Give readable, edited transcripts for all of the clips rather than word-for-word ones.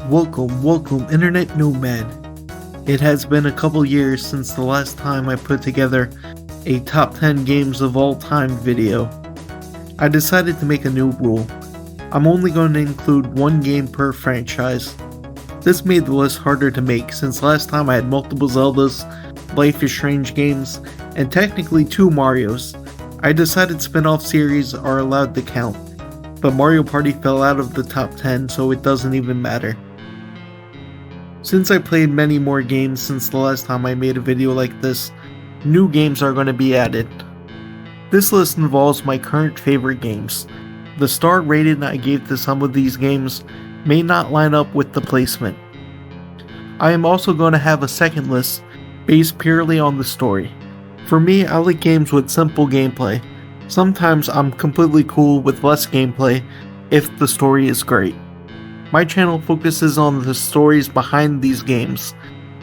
Welcome, Internet Nomad. It has been a couple years since the last time I put together a top 10 games of all time video. I decided to make a new rule. I'm only going to include one game per franchise. This made the list harder to make since last time I had multiple Zeldas, Life is Strange games, and technically 2 Marios. I decided spin-off series are allowed to count, but Mario Party fell out of the top 10, so it doesn't even matter. Since I played many more games since the last time I made a video like this, new games are going to be added. This list involves my current favorite games. The star rating I gave to some of these games may not line up with the placement. I am also going to have a second list based purely on the story. For me, I like games with simple gameplay. Sometimes I'm completely cool with less gameplay if the story is great. My channel focuses on the stories behind these games.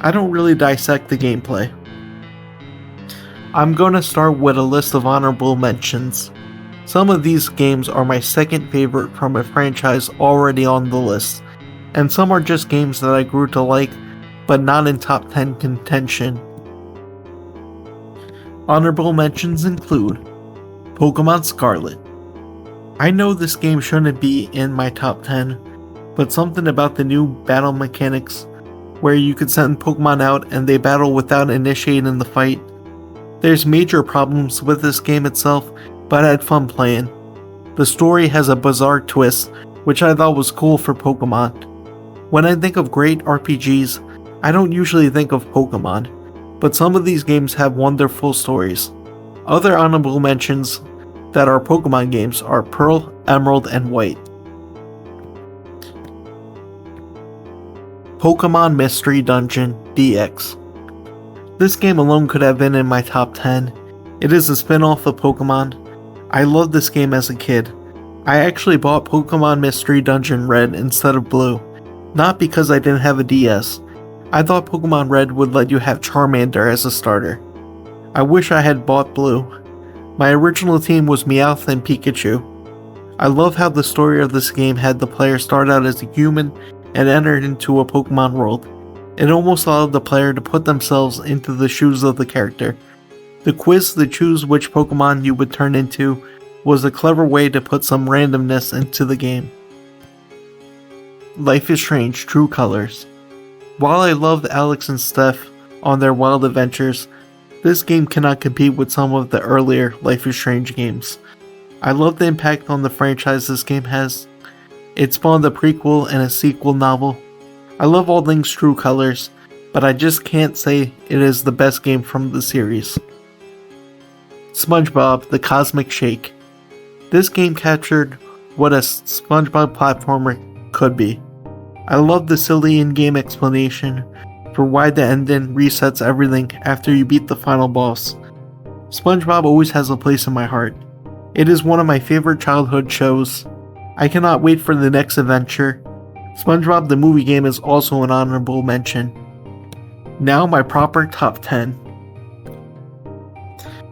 I don't really dissect the gameplay. I'm gonna start with a list of honorable mentions. Some of these games are my second favorite from a franchise already on the list, and some are just games that I grew to like, but not in top 10 contention. Honorable mentions include Pokemon Scarlet. I know this game shouldn't be in my top 10, but something about the new battle mechanics, where you could send Pokemon out and they battle without initiating the fight. There's major problems with this game itself, but I had fun playing. The story has a bizarre twist, which I thought was cool for Pokemon. When I think of great RPGs, I don't usually think of Pokemon, but some of these games have wonderful stories. Other honorable mentions that are Pokemon games are Pearl, Emerald, and White. Pokemon Mystery Dungeon DX. This game alone could have been in my top 10. It is a spin-off of Pokemon. I loved this game as a kid. I actually bought Pokemon Mystery Dungeon Red instead of Blue, not because I didn't have a DS. I thought Pokemon Red would let you have Charmander as a starter. I wish I had bought Blue. My original team was Meowth and Pikachu. I love how the story of this game had the player start out as a human and entered into a Pokemon world. It almost allowed the player to put themselves into the shoes of the character. The quiz to choose which Pokemon you would turn into was a clever way to put some randomness into the game. Life is Strange True Colors. While I loved Alex and Steph on their wild adventures, this game cannot compete with some of the earlier Life is Strange games. I love the impact on the franchise this game has. It spawned a prequel and a sequel novel. I love all things True Colors, but I just can't say it is the best game from the series. SpongeBob The Cosmic Shake. This game captured what a SpongeBob platformer could be. I love the silly in-game explanation for why the ending resets everything after you beat the final boss. SpongeBob always has a place in my heart. It is one of my favorite childhood shows. I cannot wait for the next adventure. SpongeBob the movie game is also an honorable mention. Now my proper top 10.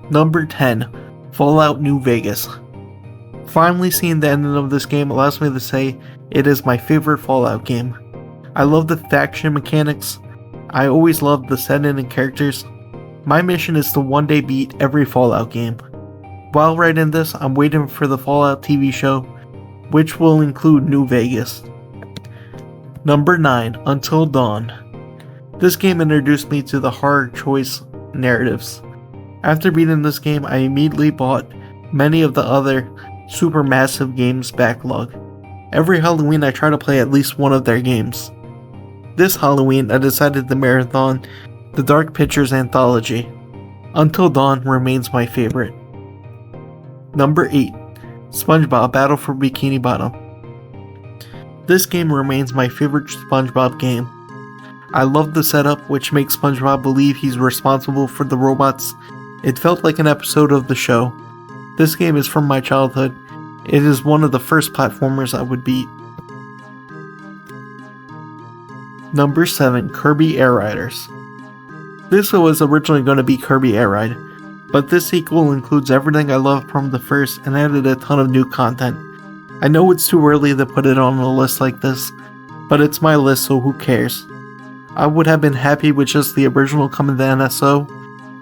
Number 10, Fallout New Vegas. Finally seeing the ending of this game allows me to say it is my favorite Fallout game. I love the faction mechanics. I always loved the setting and characters. My mission is to one day beat every Fallout game. While writing this, I'm waiting for the Fallout TV show, which will include New Vegas. Number 9, Until Dawn. This game introduced me to the horror choice narratives. After beating this game, I immediately bought many of the other supermassive games backlog. Every Halloween I try to play at least one of their games. This Halloween I decided to marathon the Dark Pictures anthology. Until Dawn remains my favorite. Number 8, SpongeBob Battle for Bikini Bottom. This game remains my favorite SpongeBob game. I love the setup, which makes SpongeBob believe he's responsible for the robots. It felt like an episode of the show. This game is from my childhood. It is one of the first platformers I would beat. Number 7, Kirby Air Riders. This was originally going to be Kirby Air Ride, but this sequel includes everything I loved from the first and added a ton of new content. I know it's too early to put it on a list like this, but it's my list, so who cares? I would have been happy with just the original coming to NSO.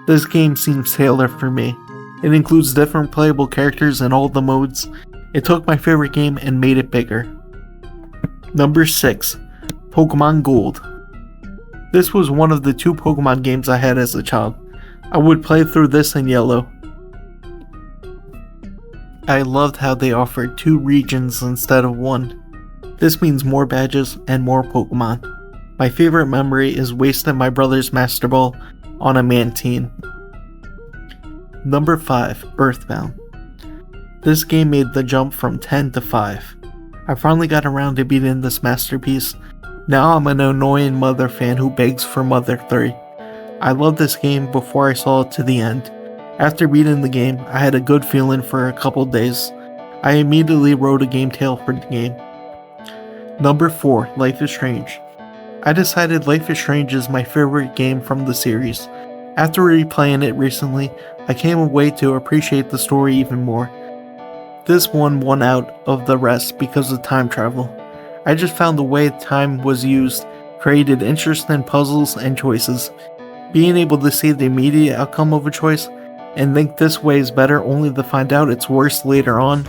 This game seems tailored for me. It includes different playable characters in all the modes. It took my favorite game and made it bigger. Number 6. Pokemon Gold. This was one of the 2 Pokemon games I had as a child. I would play through this in yellow. I loved how they offered 2 regions instead of 1. This means more badges and more Pokemon. My favorite memory is wasting my brother's Master Ball on a Mantine. Number 5. Earthbound. This game made the jump from 10 to 5. I finally got around to beating this masterpiece. Now I'm an annoying Mother fan who begs for Mother 3. I loved this game before I saw it to the end. After beating the game, I had a good feeling for a couple days. I immediately wrote a game tale for the game. Number 4. Life is Strange. I decided Life is Strange is my favorite game from the series. After replaying it recently, I came away to appreciate the story even more. This one won out of the rest because of time travel. I just found the way time was used created interesting puzzles and choices. Being able to see the immediate outcome of a choice and think this way is better only to find out it's worse later on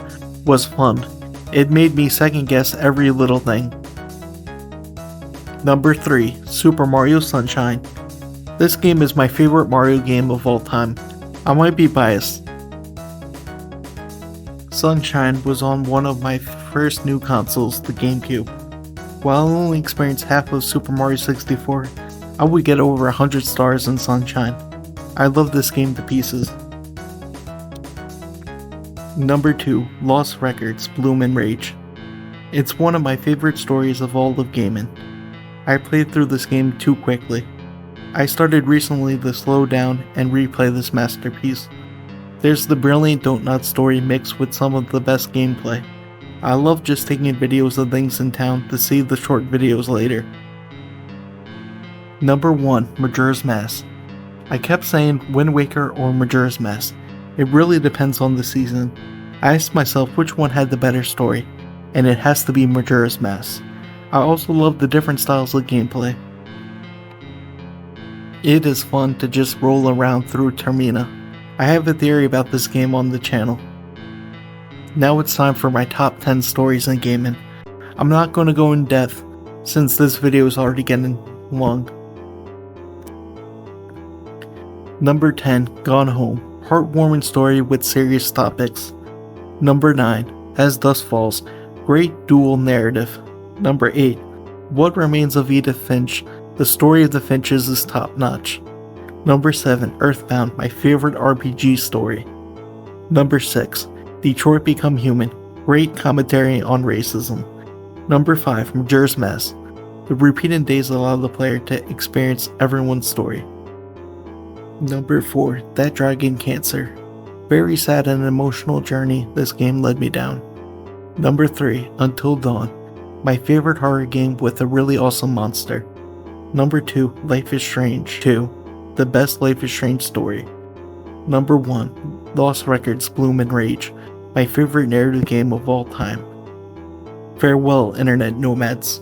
was fun. It made me second guess every little thing. Number 3. Super Mario Sunshine. This game is my favorite Mario game of all time. I might be biased. Sunshine was on one of my first new consoles, the GameCube. While I only experienced half of Super Mario 64, I would get over 100 stars in Sunshine. I love this game to pieces. Number 2. Lost Records, Bloom and Rage. It's one of my favorite stories of all of gaming. I played through this game too quickly. I started recently to slow down and replay this masterpiece. There's the brilliant Don't Nod story mixed with some of the best gameplay. I love just taking videos of things in town to see the short videos later. Number 1. Majora's Mask. I kept saying Wind Waker or Majora's Mask. It really depends on the season. I asked myself which one had the better story, and it has to be Majora's Mask. I also love the different styles of gameplay. It is fun to just roll around through Termina. I have a theory about this game on the channel. Now it's time for my top 10 stories in gaming. I'm not going to go in depth since this video is already getting long. Number 10. Gone Home. Heartwarming story with serious topics. Number 9. As Dusk Falls. Great dual narrative. Number 8. What Remains of Edith Finch. The story of the Finches is top notch. Number 7. Earthbound. My favorite RPG story. Number 6. Detroit Become Human. Great commentary on racism. Number 5. Majora's Mask. The repeating days allow the player to experience everyone's story. Number 4. That Dragon Cancer. Very sad and emotional journey this game led me down. Number 3. Until Dawn. My favorite horror game with a really awesome monster. Number 2. Life is Strange 2. The best Life is Strange story. Number 1. Lost Records, Bloom and Rage. My favorite narrative game of all time. Farewell, internet nomads.